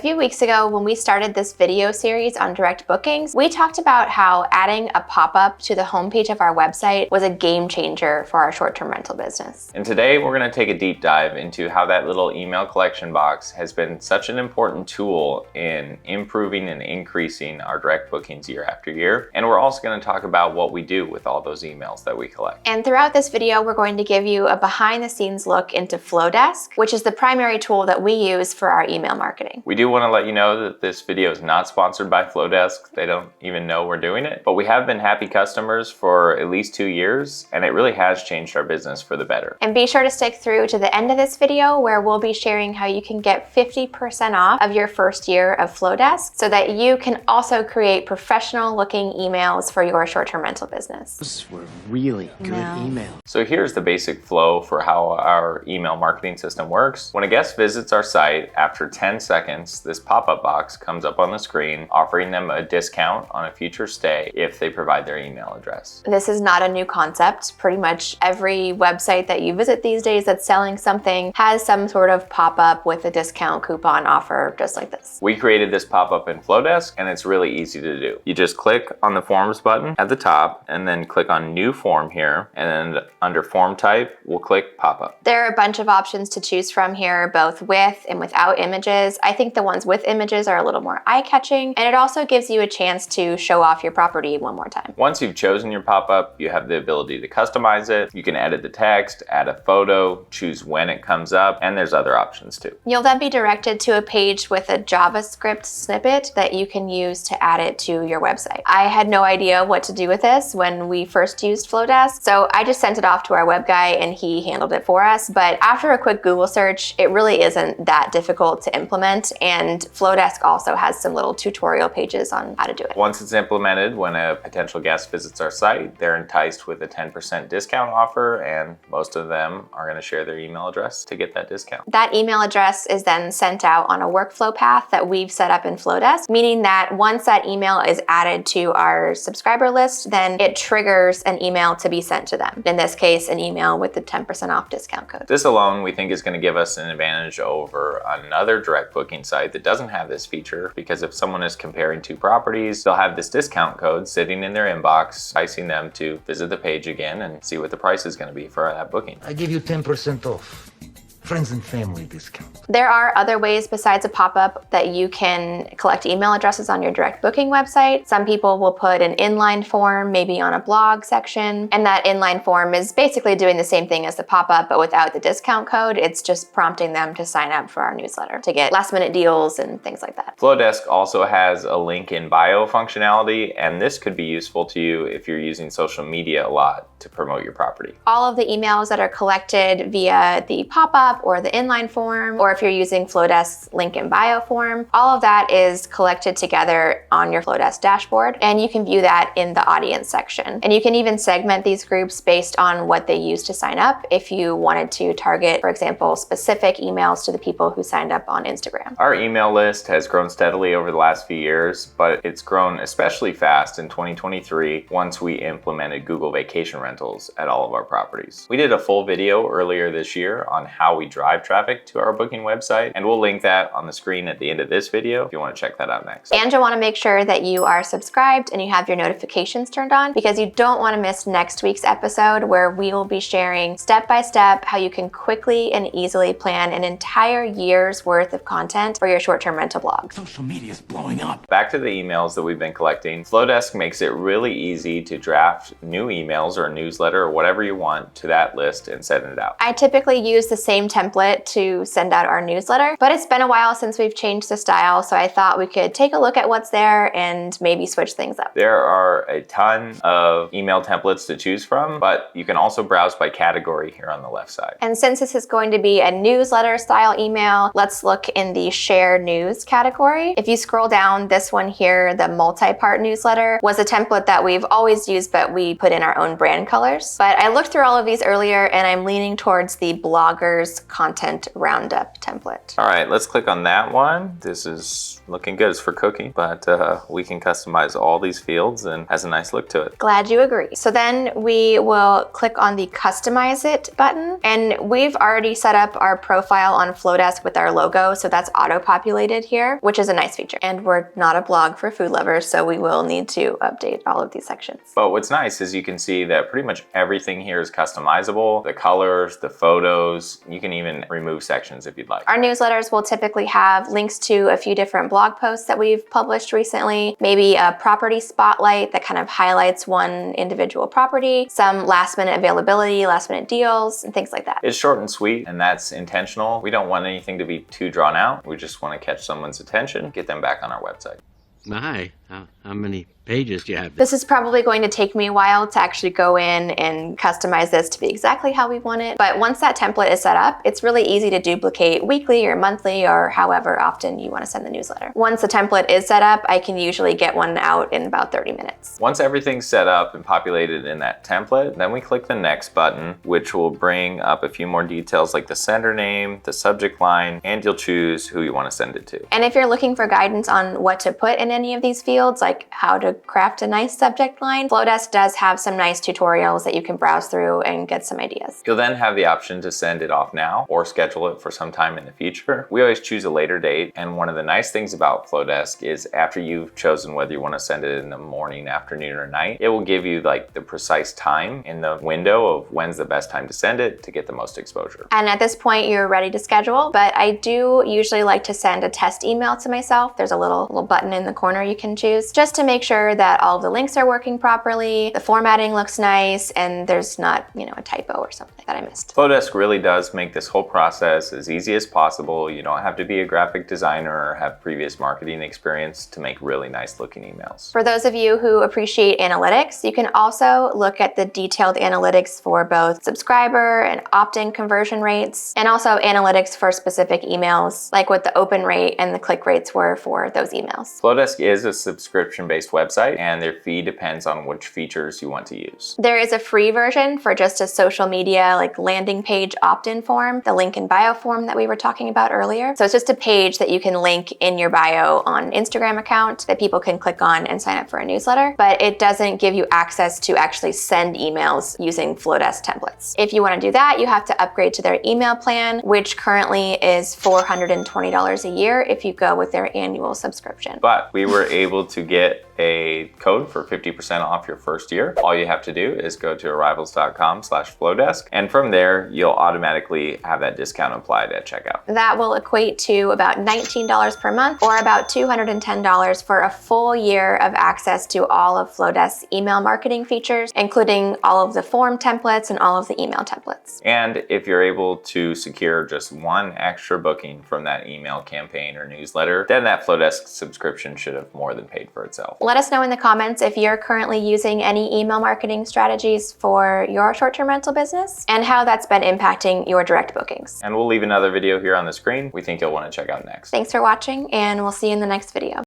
few weeks ago, when we started this video series on direct bookings, we talked about how adding a pop-up to the homepage of our website was a game changer for our short-term rental business. And today we're going to take a deep dive into how that little email collection box has been such an important tool in improving and increasing our direct bookings year after year. And we're also going to talk about what we do with all those emails that we collect. And throughout this video, we're going to give you a behind-the-scenes look into Flowdesk, which is the primary tool that we use for our email marketing. We do want to let you know that this video is not sponsored by Flowdesk. They don't even know we're doing it, but we have been happy customers for at least 2 years, and it really has changed our business for the better. And be sure to stick through to the end of this video where we'll be sharing how you can get 50% off of your first year of Flowdesk so that you can also create professional looking emails for your short-term rental business. Those were really good emails. So here's the basic flow for how our email marketing system works. When a guest visits our site, after 10 seconds, this pop-up box comes up on the screen offering them a discount on a future stay if they provide their email address. This is not a new concept. Pretty much every website that you visit these days that's selling something has some sort of pop-up with a discount coupon offer just like this. We created this pop-up in Flowdesk, and it's really easy to do. You just click on the Forms button at the top and then click on New Form here, and then under Form Type, we'll click Pop-up. There are a bunch of options to choose from here, both with and without images. I think the ones with images are a little more eye-catching, and it also gives you a chance to show off your property one more time. Once you've chosen your pop-up, you have the ability to customize it. You can edit the text, add a photo, choose when it comes up, and there's other options too. You'll then be directed to a page with a JavaScript snippet that you can use to add it to your website. I had no idea what to do with this when we first used Flowdesk, so I just sent it off to our web guy and he handled it for us. But after a quick Google search, it really isn't that difficult to implement, and Flowdesk also has some little tutorial pages on how to do it. Once it's implemented, when a potential guest visits our site, they're enticed with a 10% discount offer, and most of them are going to share their email address to get that discount. That email address is then sent out on a workflow path that we've set up in Flowdesk, meaning that once that email is added to our subscriber list, then it triggers an email to be sent to them. In this case, an email with the 10% off discount code. This alone, we think, is going to give us an advantage over another direct booking site that doesn't have this feature, because if someone is comparing two properties, they'll have this discount code sitting in their inbox, enticing them to visit the page again and see what the price is going to be for that booking. I give you 10% off. Friends and family discount. There are other ways besides a pop-up that you can collect email addresses on your direct booking website. Some people will put an inline form, maybe on a blog section, and that inline form is basically doing the same thing as the pop-up, but without the discount code. It's just prompting them to sign up for our newsletter to get last-minute deals and things like that. Flowdesk also has a link in bio functionality, and this could be useful to you if you're using social media a lot to promote your property. All of the emails that are collected via the pop-up or the inline form, or if you're using Flowdesk's link in bio form, all of that is collected together on your Flowdesk dashboard, and you can view that in the audience section. And you can even segment these groups based on what they use to sign up if you wanted to target, for example, specific emails to the people who signed up on Instagram. Our email list has grown steadily over the last few years, but it's grown especially fast in 2023 once we implemented Google Vacation Rentals at all of our properties. We did a full video earlier this year on how we drive traffic to our booking website, and we'll link that on the screen at the end of this video if you want to check that out next. And you'll want to make sure that you are subscribed and you have your notifications turned on, because you don't want to miss next week's episode where we will be sharing step-by-step how you can quickly and easily plan an entire year's worth of content for your short-term rental blog. Social media is blowing up. Back to the emails that we've been collecting. Flowdesk makes it really easy to draft new emails or a newsletter or whatever you want to that list and send it out. I typically use the same template to send out our newsletter, but it's been a while since we've changed the style, so I thought we could take a look at what's there and maybe switch things up. There are a ton of email templates to choose from, but you can also browse by category here on the left side. And since this is going to be a newsletter style email, let's look in the share news category. If you scroll down, this one here, the multi-part newsletter, was a template that we've always used, but we put in our own brand colors. But I looked through all of these earlier and I'm leaning towards the bloggers Flowdesk content roundup template. All right, let's click on that one. This is looking good. It's for cooking, but we can customize all these fields and has a nice look to it. Glad you agree. So then we will click on the Customize It button, and we've already set up our profile on Flowdesk with our logo, so that's auto-populated here, which is a nice feature. And we're not a blog for food lovers, so we will need to update all of these sections. But what's nice is you can see that pretty much everything here is customizable. The colors, the photos, you can even remove sections if you'd like. Our newsletters will typically have links to a few different blog posts that we've published recently, maybe a property spotlight that kind of highlights one individual property, some last minute availability, last minute deals, and things like that. It's short and sweet, and that's intentional. We don't want anything to be too drawn out. We just want to catch someone's attention, get them back on our website. My, how many pages do you have? This is probably going to take me a while to actually go in and customize this to be exactly how we want it. But once that template is set up, it's really easy to duplicate weekly or monthly or however often you want to send the newsletter. Once the template is set up, I can usually get one out in about 30 minutes. Once everything's set up and populated in that template, then we click the next button, which will bring up a few more details like the sender name, the subject line, and you'll choose who you want to send it to. And if you're looking for guidance on what to put in any of these fields, like how to craft a nice subject line, Flowdesk does have some nice tutorials that you can browse through and get some ideas. You'll then have the option to send it off now or schedule it for some time in the future. We always choose a later date, and one of the nice things about Flowdesk is after you've chosen whether you want to send it in the morning, afternoon, or night, it will give you like the precise time in the window of when's the best time to send it to get the most exposure. And at this point, you're ready to schedule, but I do usually like to send a test email to myself. There's a little button in the corner you can choose just to make sure that all of the links are working properly, the formatting looks nice, and there's not, a typo or something that I missed. Flowdesk really does make this whole process as easy as possible. You don't have to be a graphic designer or have previous marketing experience to make really nice looking emails. For those of you who appreciate analytics, you can also look at the detailed analytics for both subscriber and opt-in conversion rates, and also analytics for specific emails, like what the open rate and the click rates were for those emails. Flowdesk is a subscription-based website, and their fee depends on which features you want to use. There is a free version for just a social media like landing page opt-in form, the link in bio form that we were talking about earlier. So it's just a page that you can link in your bio on Instagram account that people can click on and sign up for a newsletter, but it doesn't give you access to actually send emails using Flowdesk templates. If you want to do that, you have to upgrade to their email plan, which currently is $420 a year if you go with their annual subscription. But we were able to get a code for 50% off your first year. All you have to do is go to arrivals.com/flowdesk, and from there you'll automatically have that discount applied at checkout. That will equate to about $19 per month, or about $210 for a full year of access to all of Flowdesk's email marketing features, including all of the form templates and all of the email templates. And if you're able to secure just one extra booking from that email campaign or newsletter, then that Flowdesk subscription should have more than paid for itself. Let us know in the comments if you're currently using any email marketing strategies for your short-term rental business and how that's been impacting your direct bookings. And we'll leave another video here on the screen we think you'll want to check out next. Thanks for watching, and we'll see you in the next video.